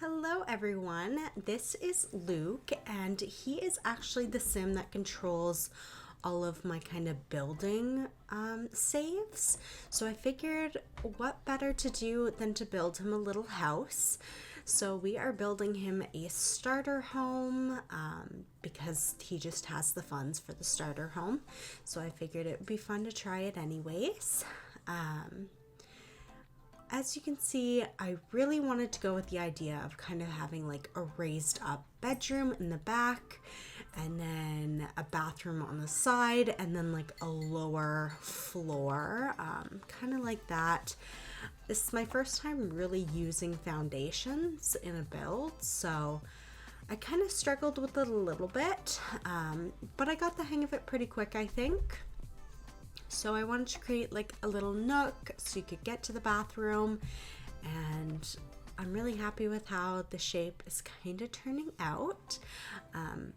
Hello everyone, this is Luke and he is actually the sim that controls all of my kind of building saves. So I figured what better to do than to build him a little house. So we are building him a starter home because he just has the funds for the starter home. So I figured it would be fun to try it anyways. As you can see, I really wanted to go with the idea of kind of having like a raised up bedroom in the back and then a bathroom on the side and then like a lower floor, kind of like that. This is my first time really using foundations in a build, so I kind of struggled with it a little bit, but I got the hang of it pretty quick, I think. So I wanted to create like a little nook so you could get to the bathroom, and I'm really happy with how the shape is kind of turning out.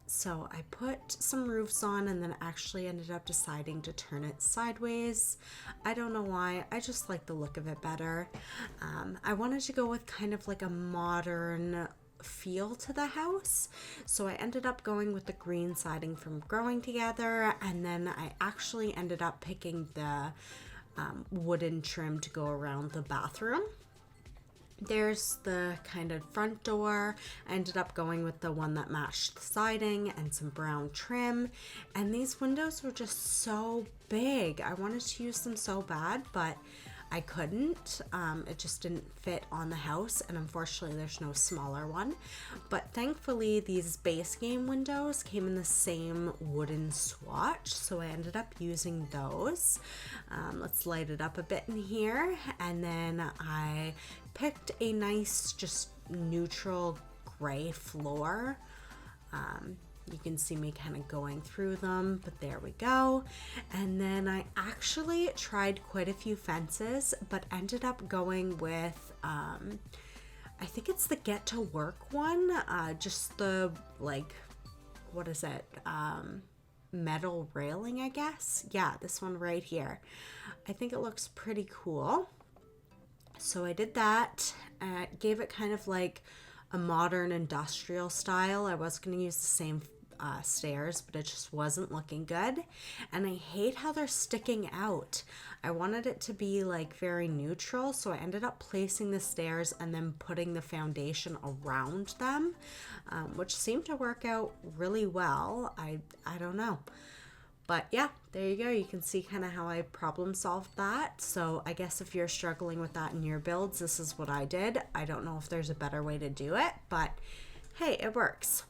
So I put some roofs on and then actually ended up deciding to turn it sideways. I don't know why, I just like the look of it better. I wanted to go with kind of like a modern feel to the house, so I ended up going with the green siding from Growing Together, and then I actually ended up picking the wooden trim to go around the bathroom. There's the kind of front door. I ended up going with the one that matched the siding and some brown trim, and these windows were just so big. I wanted to use them so bad, but I couldn't. It just didn't fit on the house, and unfortunately there's no smaller one. But thankfully these base game windows came in the same wooden swatch, so I ended up using those. Let's light it up a bit in here, and then I picked a nice just neutral gray floor. You can see me kind of going through them, but there we go. And then I actually tried quite a few fences, but ended up going with, I think it's the Get to Work one, just the, like, what is it? Metal railing, I guess. Yeah, this one right here. I think it looks pretty cool. So I did that, gave it kind of like a modern industrial style. I was going to use the same stairs, but it just wasn't looking good, and I hate how they're sticking out. I wanted it to be like very neutral, so I ended up placing the stairs and then putting the foundation around them, which seemed to work out really well. I don't know. But yeah, there you go. You can see kind of how I problem solved that. So I guess if you're struggling with that in your builds, this is what I did. I don't know if there's a better way to do it, but hey, it works.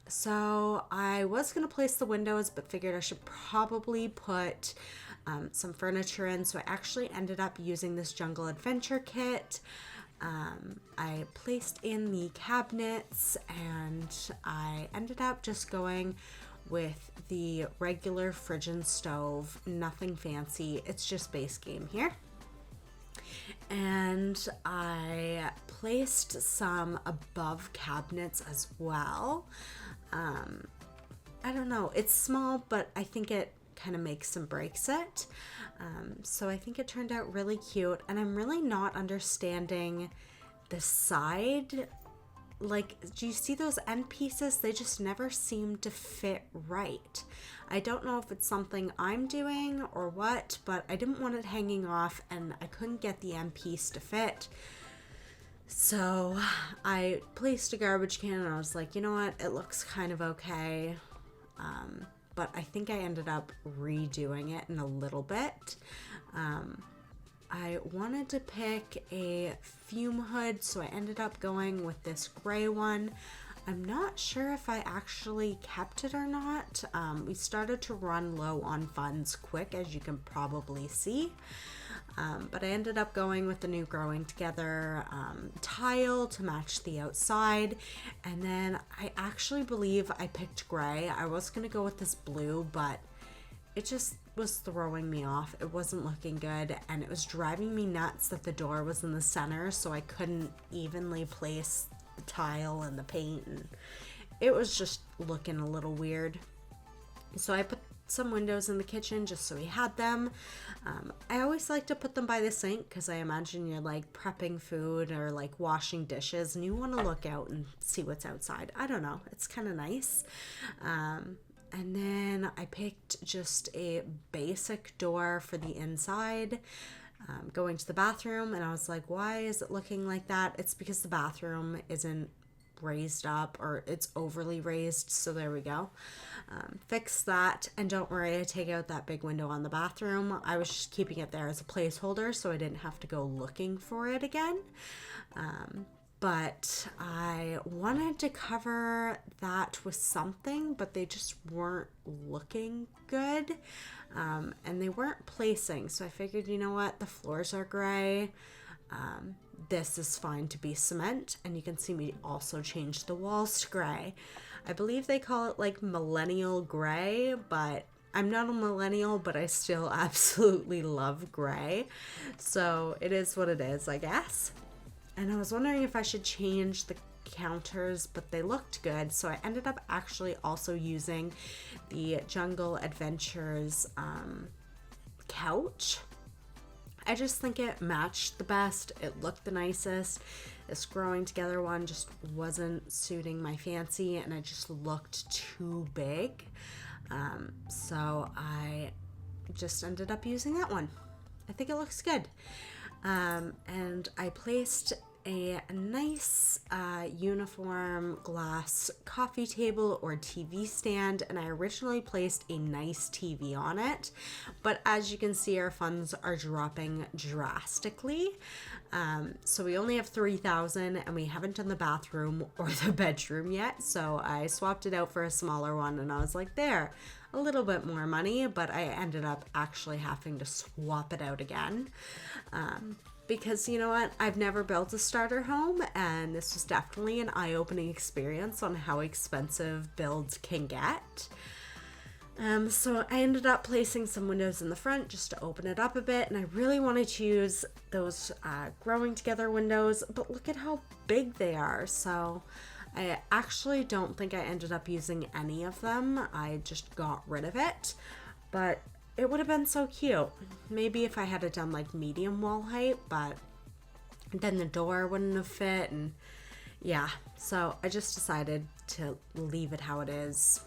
So I was going to place the windows, but figured I should probably put some furniture in. So I actually ended up using this Jungle Adventure kit. I placed in the cabinets, and I ended up just going with the regular Phrygian stove, nothing fancy. It's just base game here. And I placed some above cabinets as well. I don't know, it's small, but I think it kind of makes and breaks it. So I think it turned out really cute, and I'm really not understanding the side. Like, do you see those end pieces? They just never seem to fit right. I don't know if it's something I'm doing or what, but I didn't want it hanging off and I couldn't get the end piece to fit. So I placed a garbage can and I was like, you know what, it looks kind of okay. But I think I ended up redoing it in a little bit. I wanted to pick a fume hood, so I ended up going with this gray one. I'm not sure if I actually kept it or not. We started to run low on funds quick, as you can probably see. But I ended up going with the new Growing Together tile to match the outside. And then I actually believe I picked gray. I was going to go with this blue, but it just was throwing me off. It wasn't looking good, and it was driving me nuts that the door was in the center, so I couldn't evenly place the tile and the paint, and it was just looking a little weird. So I put some windows in the kitchen just so we had them. I always like to put them by the sink because I imagine you're like prepping food or like washing dishes and you want to look out and see what's outside. I don't know. It's kind of nice. And then I picked just a basic door for the inside, going to the bathroom, and I was like, why is it looking like that? It's because the bathroom isn't raised up, or it's overly raised, so there we go. Fix that, and don't worry, I take out that big window on the bathroom. I was just keeping it there as a placeholder so I didn't have to go looking for it again. But I wanted to cover that with something, but they just weren't looking good, and they weren't placing. So I figured, you know what, the floors are gray. This is fine to be cement, and you can see me also change the walls to gray. I believe they call it like millennial gray, but I'm not a millennial, but I still absolutely love gray. So it is what it is, I guess. And I was wondering if I should change the counters, but they looked good. So I ended up actually also using the Jungle Adventures couch. I just think it matched the best. It looked the nicest. This growing together one just wasn't suiting my fancy, and it just looked too big. So I just ended up using that one. I think it looks good. And I placed a nice uniform glass coffee table or TV stand, and I originally placed a nice TV on it, but as you can see, our funds are dropping drastically. So we only have $3,000, and we haven't done the bathroom or the bedroom yet, so I swapped it out for a smaller one, and I was like, there, a little bit more money, but I ended up actually having to swap it out again. Because you know what, I've never built a starter home, and this was definitely an eye-opening experience on how expensive builds can get. So I ended up placing some windows in the front just to open it up a bit, and I really wanted to use those growing together windows, but look at how big they are. So I actually don't think I ended up using any of them. I just got rid of it, but it would have been so cute. Maybe if I had it done like medium wall height, but then the door wouldn't have fit, and yeah, so I just decided to leave it how it is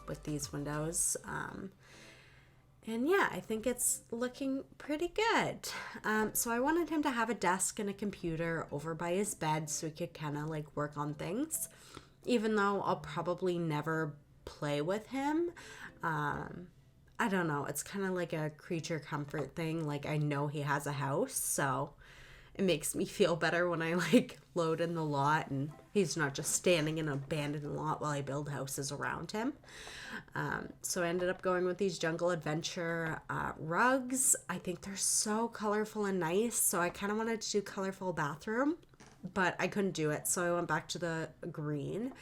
with these windows. And yeah, I think it's looking pretty good. So I wanted him to have a desk and a computer over by his bed so he could kind of like work on things, even though I'll probably never play with him. I don't know. It's kind of like a creature comfort thing. Like, I know he has a house, so it makes me feel better when I like load in the lot and he's not just standing in an abandoned lot while I build houses around him. So I ended up going with these Jungle Adventure rugs. I think they're so colorful and nice. So I kind of wanted to do colorful bathroom, but I couldn't do it. So I went back to the green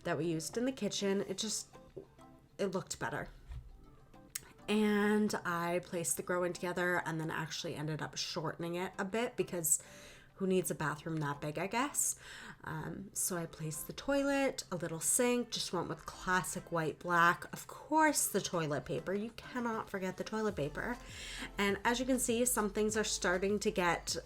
that we used in the kitchen. It looked better. And I placed the growing together and then actually ended up shortening it a bit because who needs a bathroom that big, I guess. So I placed the toilet, a little sink, just went with classic white black. Of course, the toilet paper. You cannot forget the toilet paper. And as you can see, some things are starting to get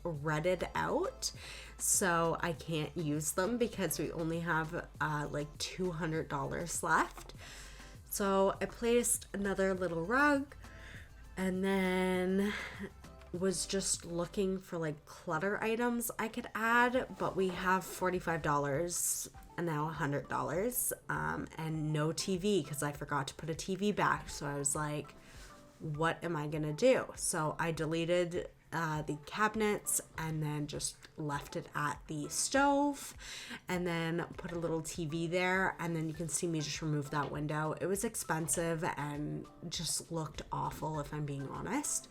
redded out. So I can't use them because we only have like $200 left. So I placed another little rug and then was just looking for like clutter items I could add, but we have $45 and now $100 and no TV because I forgot to put a TV back. So I was like, what am I gonna do? So I deleted the cabinets and then just left it at the stove and then put a little TV there, and then you can see me just remove that window. It was expensive and just looked awful if I'm being honest.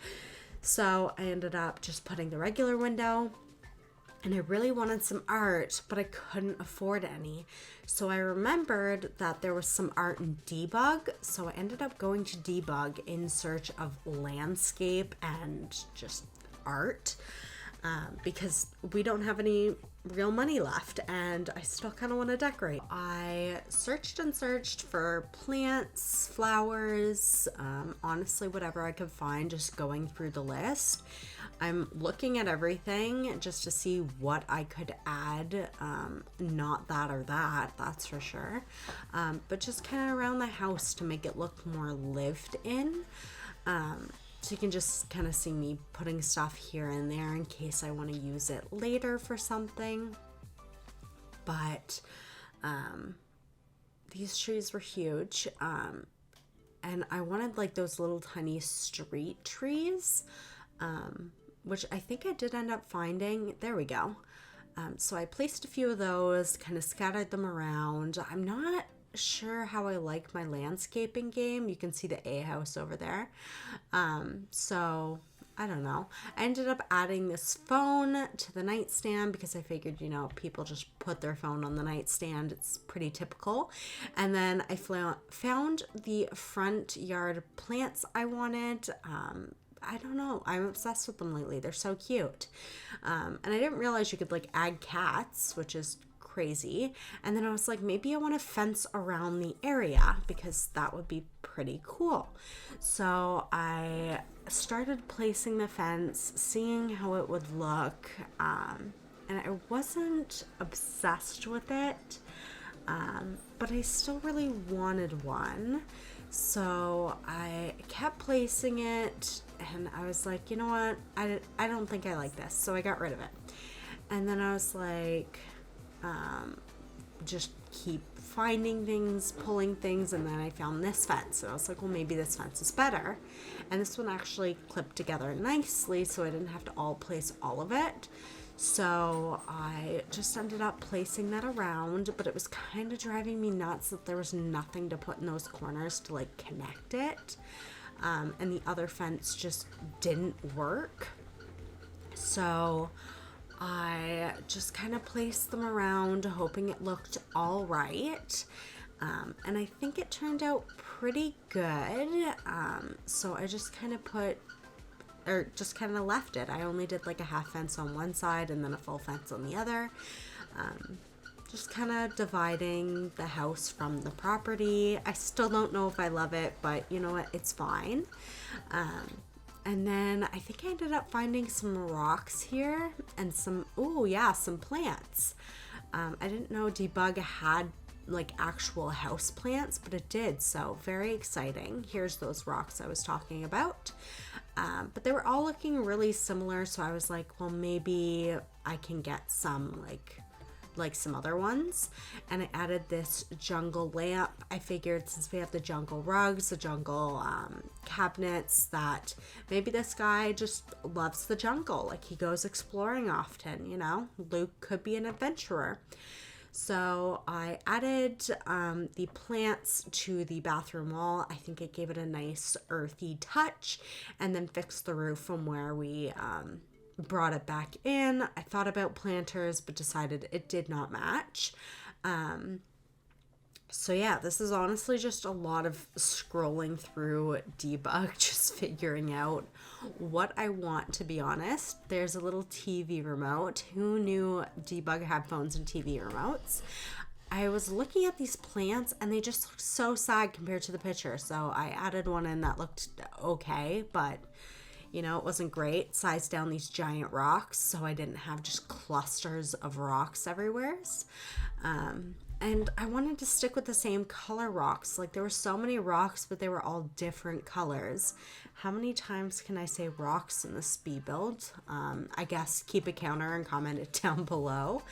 So I ended up just putting the regular window, and I really wanted some art, but I couldn't afford any. So I remembered that there was some art in Debug, so I ended up going to Debug in search of landscape and just art. because we don't have any real money left and I still kind of want to decorate. I searched and searched for plants, flowers, honestly, whatever I could find, just going through the list. I'm looking at everything just to see what I could add. Not that or that, that's for sure. But just kind of around the house to make it look more lived in. So you can just kind of see me putting stuff here and there in case I want to use it later for something. But these trees were huge. And I wanted like those little tiny street trees, which I think I did end up finding. There we go. So I placed a few of those, kind of scattered them around. I'm not sure how I like my landscaping game. You can see the A house over there. So I don't know. I ended up adding this phone to the nightstand because I figured, you know, people just put their phone on the nightstand. It's pretty typical. And then I found the front yard plants I wanted. I don't know. I'm obsessed with them lately. They're so cute. And I didn't realize you could like add cats, which is crazy. And then I was like, maybe I want to fence around the area because that would be pretty cool. So I started placing the fence, seeing how it would look. And I wasn't obsessed with it. But I still really wanted one. So I kept placing it and I was like, you know what? I don't think I like this. So I got rid of it. And then I was like, just keep finding things, pulling things, and then I found this fence. And I was like, well, maybe this fence is better. And this one actually clipped together nicely, so I didn't have to place all of it. So I just ended up placing that around, but it was kind of driving me nuts that there was nothing to put in those corners to like connect it. And the other fence just didn't work. So I just kind of placed them around, hoping it looked all right. And I think it turned out pretty good. So I just kind of left it. I only did like a half fence on one side and then a full fence on the other. Just kind of dividing the house from the property. I still don't know if I love it, but you know what? It's fine. And then I think I ended up finding some rocks here and some plants. I didn't know Debug had like actual house plants, but it did. So very exciting. Here's those rocks I was talking about. But they were all looking really similar. So I was like, well, maybe I can get some like some other ones. And I added this jungle lamp. I figured since we have the jungle rugs, the jungle cabinets, that maybe this guy just loves the jungle. Like he goes exploring often, you know. Luke could be an adventurer. So I added the plants to the bathroom wall. I think it gave it a nice earthy touch, and then fixed the roof from where we brought it back in. I thought about planters, but decided it did not match. So yeah, this is honestly just a lot of scrolling through Debug, just figuring out what I want, to be honest. There's a little TV remote. Who knew Debug had phones and TV remotes? I was looking at these plants and they just looked so sad compared to the picture. So I added one in that looked okay, but you know, it wasn't great. Sized down these giant rocks, so I didn't have just clusters of rocks everywhere. And I wanted to stick with the same color rocks. Like there were so many rocks, but they were all different colors. How many times can I say rocks in the speed build? I guess keep a counter and comment it down below.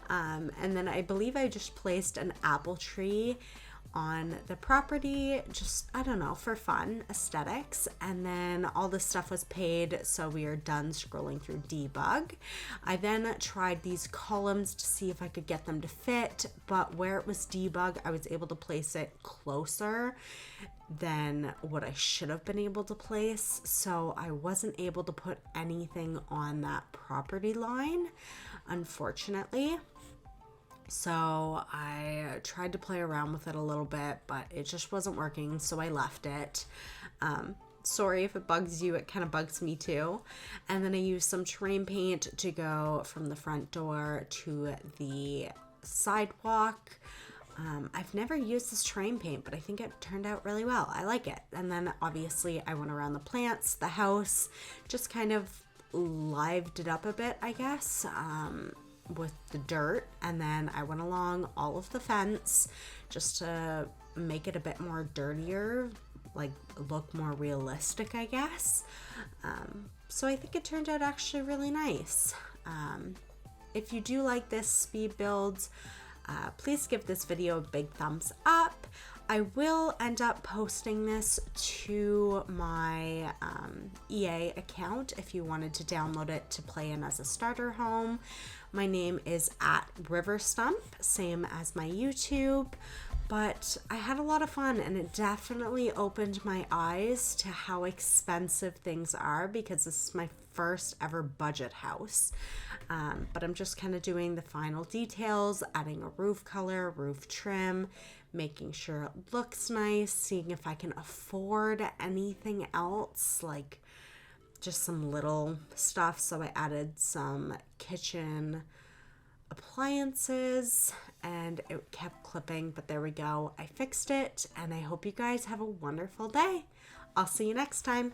And then I believe I just placed an apple tree on the property, just, I don't know, for fun, aesthetics. And then all this stuff was paid, so we are done scrolling through Debug. I then tried these columns to see if I could get them to fit, but where it was Debug, I was able to place it closer than what I should have been able to place, so I wasn't able to put anything on that property line, unfortunately. So I tried to play around with it a little bit, but it just wasn't working, so I left it. Sorry if it bugs you, it kind of bugs me too. And then I used some terrain paint to go from the front door to the sidewalk. I've never used this terrain paint, but I think it turned out really well. I like it. And then obviously I went around the plants, the house, just kind of lived it up a bit, I guess, with the dirt. And then I went along all of the fence just to make it a bit more dirtier, like look more realistic, I guess. So I think it turned out actually really nice. If you do like this speed build, please give this video a big thumbs up. I will end up posting this to my EA account if you wanted to download it to play in as a starter home. My name is @RiverStump, same as my YouTube. But I had a lot of fun, and it definitely opened my eyes to how expensive things are, because this is my first ever budget house. But I'm just kind of doing the final details, adding a roof color, roof trim, making sure it looks nice, seeing if I can afford anything else, like just some little stuff. So I added some kitchen appliances and it kept clipping, but there we go. I fixed it, and I hope you guys have a wonderful day. I'll see you next time.